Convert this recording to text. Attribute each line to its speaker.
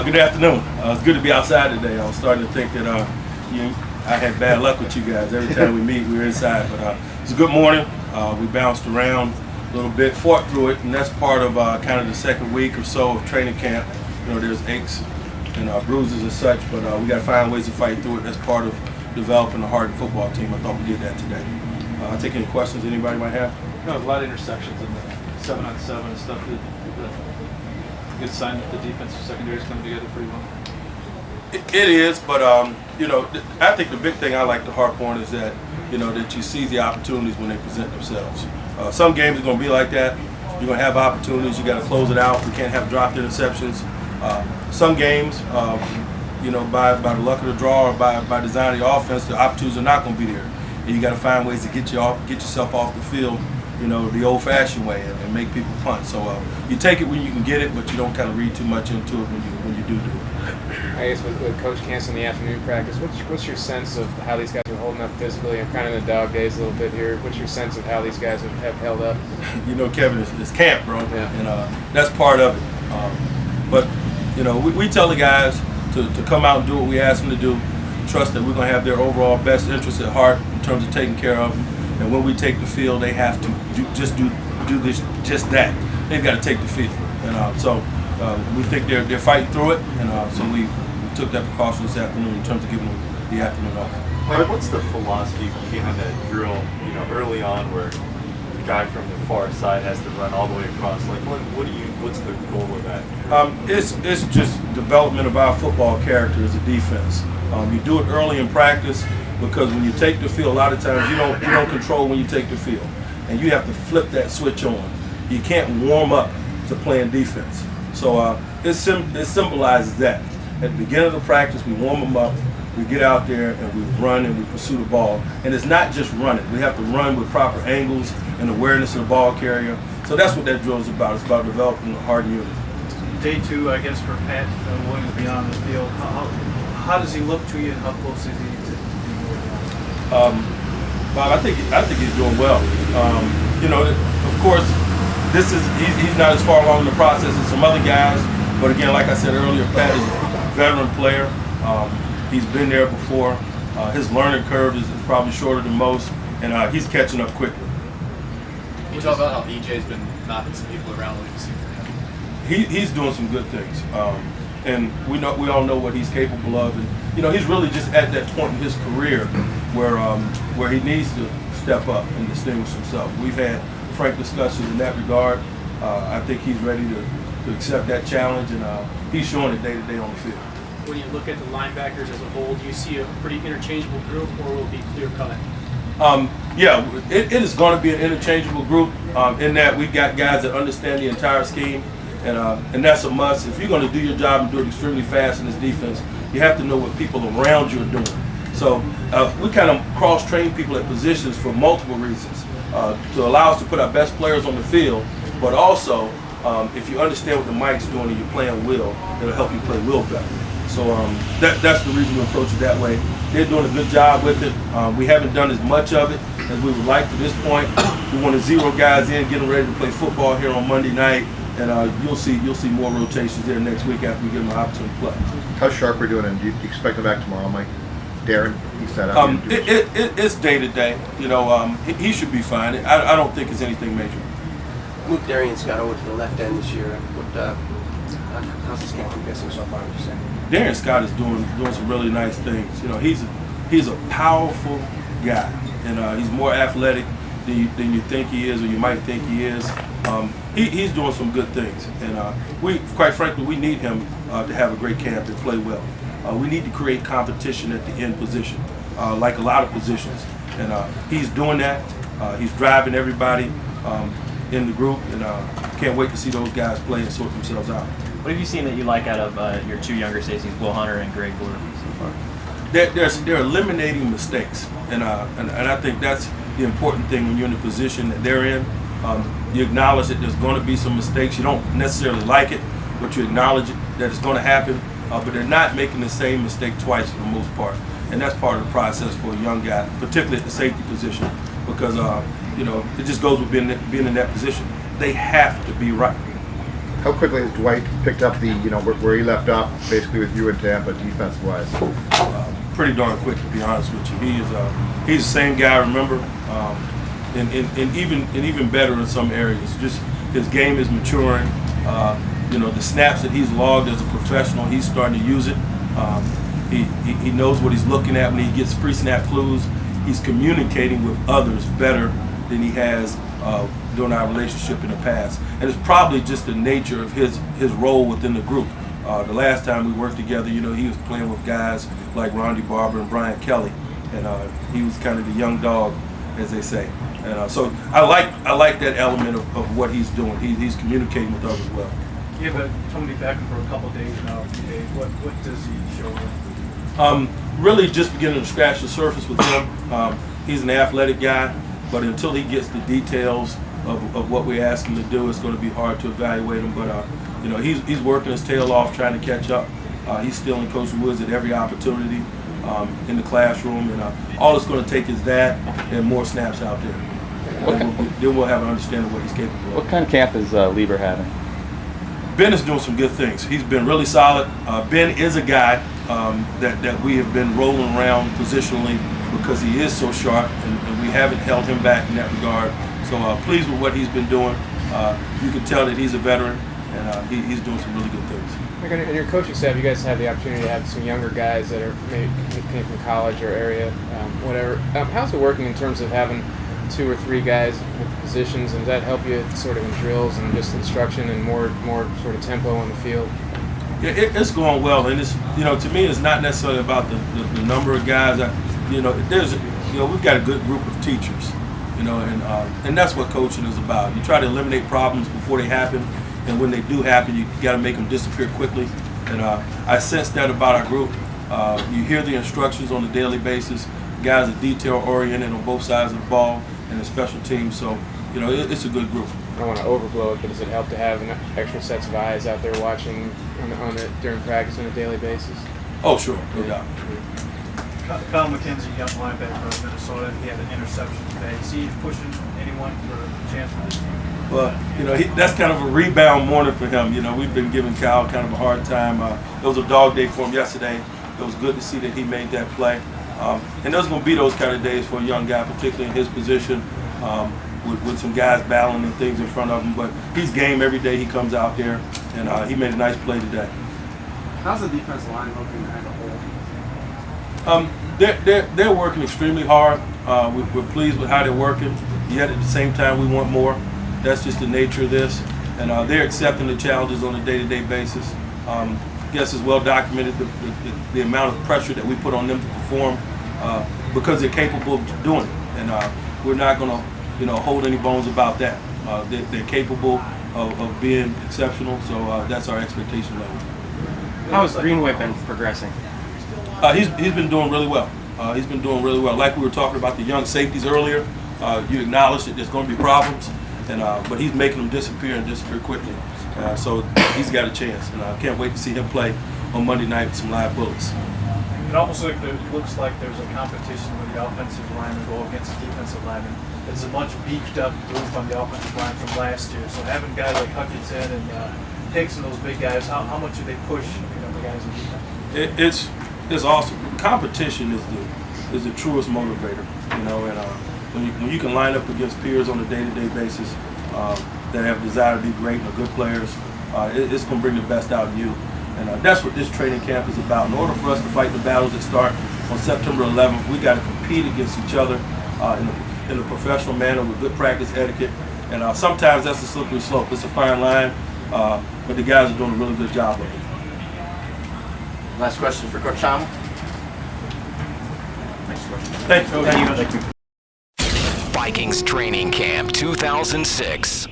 Speaker 1: Good afternoon. It's good to be outside today. I was starting to think that I had bad luck with you guys. Every time we meet, we're inside. But it's a good morning. We bounced around a little bit, fought through it, and that's part of kind of the second week or so of training camp. You know, there's aches and bruises and such, but we got to find ways to fight through it. That's part of developing a hardened football team. I thought we did that today. I'll take any questions anybody might have.
Speaker 2: No, a lot of interceptions in the 7-on-7 and stuff. A good sign that the defensive secondary is coming together pretty well.
Speaker 1: It is, but you know, I think the big thing I like to harp on is that that you see the opportunities when they present themselves. Some games are going to be like that. You're going to have opportunities. You got to close it out. We can't have dropped interceptions. Some games, by the luck of the draw or by design of the offense, the opportunities are not going to be there. And you got to find ways to get yourself off the field, the old-fashioned way and make people punt. So you take it when you can get it, but you don't kind of read too much into it when you do it.
Speaker 3: I guess with Coach canceling the afternoon practice, what's your sense of how these guys are holding up physically? I'm kind of in the dog days a little bit here. What's your sense of how these guys have held up?
Speaker 1: Kevin, it's camp, bro,
Speaker 3: yeah.
Speaker 1: And that's part of it. But we tell the guys to come out and do what we ask them to do. Trust that we're going to have their overall best interests at heart in terms of taking care of them. And when we take the field, they have to do just that. They've got to take the field. And so we think they're fighting through it. And so we took that precaution this afternoon in terms of giving them the afternoon off.
Speaker 4: Mike, what's the philosophy behind that drill, early on where the guy from the far side has to run all the way across? Like, what's the goal of that?
Speaker 1: It's just development of our football character as a defense. You do it early in practice because when you take the field, a lot of times you don't control when you take the field, and you have to flip that switch on. You can't warm up to playing defense. So it symbolizes that. At the beginning of the practice, we warm them up, we get out there and we run and we pursue the ball. And it's not just running. We have to run with proper angles and awareness of the ball carrier. So that's what that drill is about. It's about developing a hardened unit.
Speaker 2: Day two, I guess, for Pat Williams beyond the field. How does he look to you, and how close is he to
Speaker 1: Bob, I think he's doing well. Of course, he's not as far along in the process as some other guys. But again, like I said earlier, Pat is a veteran player. He's been there before. His learning curve is probably shorter than most, and he's catching up quickly.
Speaker 5: Can you talk about how EJ's been knocking some people around what you've seen from him?
Speaker 1: He's doing some good things, and we all know what he's capable of. And he's really just at that point in his career where he needs to step up and distinguish himself. We've had frank discussions in that regard. I think he's ready to accept that challenge, and he's showing it day to day on the field.
Speaker 6: When you look at the linebackers as a whole, do you see a pretty interchangeable group, or will it be clear-cut?
Speaker 1: It is going to be an interchangeable group in that we've got guys that understand the entire scheme, and that's a must. If you're going to do your job and do it extremely fast in this defense, you have to know what people around you are doing. So we kind of cross-train people at positions for multiple reasons, to allow us to put our best players on the field, but also if you understand what the mic's doing and you're playing Will, it'll help you play Will better. So that's the reason we approach it that way. They're doing a good job with it. We haven't done as much of it as we would like to this point. We want to zero guys in, get them ready to play football here on Monday night, and you'll see more rotations there next week after we give them an opportunity to play.
Speaker 7: How sharp are we doing, and do you expect them back tomorrow, Mike? Darren, he said out.
Speaker 1: It's day to day. He should be fine. I don't think it's anything major.
Speaker 8: Moved Darian Scott over to the left end this year. How's this game progressing so far, would you say?
Speaker 1: Darian Scott is doing some really nice things. He's a powerful guy, and he's more athletic than you think he is, or you might think he is. He's doing some good things, and we, quite frankly, we need him to have a great camp and play well. We need to create competition at the end position, like a lot of positions, and he's doing that. He's driving everybody in the group, and can't wait to see those guys play and sort themselves out.
Speaker 9: What have you seen that you like out of your two younger safeties, Will Hunter and Greg Gordon, so far?
Speaker 1: They're eliminating mistakes, and I think that's the important thing when you're in the position that they're in. You acknowledge that there's going to be some mistakes. You don't necessarily like it, but you acknowledge that it's going to happen. But they're not making the same mistake twice for the most part, and that's part of the process for a young guy, particularly at the safety position, because it just goes with being in that position. They have to be right.
Speaker 7: How quickly has Dwight picked up the, where he left off, basically with you in Tampa, defense-wise?
Speaker 1: Pretty darn quick, to be honest with you. He's the same guy. Remember, and even better in some areas. Just his game is maturing. The snaps that he's logged as a professional, he's starting to use it. He knows what he's looking at when he gets pre-snap clues. He's communicating with others better than he has during our relationship in the past. And it's probably just the nature of his role within the group. The last time we worked together, he was playing with guys like Rondy Barber and Brian Kelly, and he was kind of the young dog, as they say. And so I like that element of what he's doing. He's communicating with others well.
Speaker 6: You have Tony back for a couple of days now. What does he show you?
Speaker 1: Really just beginning to scratch the surface with him. He's an athletic guy, but until he gets the details of what we ask him to do, it's going to be hard to evaluate him. But he's working his tail off trying to catch up. He's still in Coach Woods at every opportunity in the classroom, and all it's going to take is that and more snaps out there. Then we'll have an understanding of what he's capable of.
Speaker 10: What kind of camp is Lieber having?
Speaker 1: Ben is doing some good things. He's been really solid. Ben is a guy that we have been rolling around positionally because he is so sharp, and we haven't held him back in that regard. So pleased with what he's been doing. You can tell that he's a veteran, and he's doing some really good things.
Speaker 3: In your coaching staff, you guys have the opportunity to have some younger guys that are maybe came from college or area, whatever. How's it working in terms of having 2 or 3 guys with positions, and does that help you sort of in drills and just instruction and more sort of tempo on the field?
Speaker 1: Yeah, it's going well, and it's to me it's not necessarily about the number of guys. We've got a good group of teachers, and that's what coaching is about. You try to eliminate problems before they happen, and when they do happen, you got to make them disappear quickly. And I sense that about our group. You hear the instructions on a daily basis. Guys are detail oriented on both sides of the ball and the special teams, so it's a good group.
Speaker 3: I don't want to overblow it, but does it help to have extra sets of eyes out there watching during practice on a daily basis?
Speaker 1: Oh, sure, no doubt.
Speaker 6: Kyle McKenzie, young linebacker of Minnesota, he had an interception today. Is he pushing anyone for a chance for this team?
Speaker 1: Well, that's kind of a rebound morning for him. We've been giving Kyle kind of a hard time. It was a dog day for him yesterday. It was good to see that he made that play. And there's going to be those kind of days for a young guy, particularly in his position, with some guys battling and things in front of him. But he's game every day he comes out there, and he made a nice play today.
Speaker 11: How's the defensive line looking as a whole?
Speaker 1: They're working extremely hard. We're pleased with how they're working. Yet at the same time, we want more. That's just the nature of this. And they're accepting the challenges on a day-to-day basis. I guess it's well documented the amount of pressure that we put on them to perform because they're capable of doing it. And we're not going to hold any bones about that. They're capable of being exceptional, so that's our expectation level.
Speaker 11: How has Greenway been progressing?
Speaker 1: He's been doing really well. He's been doing really well. Like we were talking about the young safeties earlier, you acknowledge that there's going to be problems, but he's making them disappear and disappear quickly. So he's got a chance, and I can't wait to see him play on Monday night with some live bullets.
Speaker 6: It almost looks like there's a competition with the offensive linemen go against the defensive linemen. It's a much beefed up group on the offensive line from last year. So having guys like Hutchinson and Hicks and those big guys, how much do they push the guys in defense?
Speaker 1: It's awesome. Competition is the truest motivator, and when you can line up against peers on a day-to-day basis that have desire to be great and are good players, it's going to bring the best out of you. And that's what this training camp is about. In order for us to fight the battles that start on September 11th, we got to compete against each other in a professional manner with good practice etiquette. And sometimes that's a slippery slope. It's a fine line, but the guys are doing a really good job of it.
Speaker 8: Last question for Coach Tomlin. Next question.
Speaker 1: Thank you.
Speaker 12: Vikings Training Camp 2006.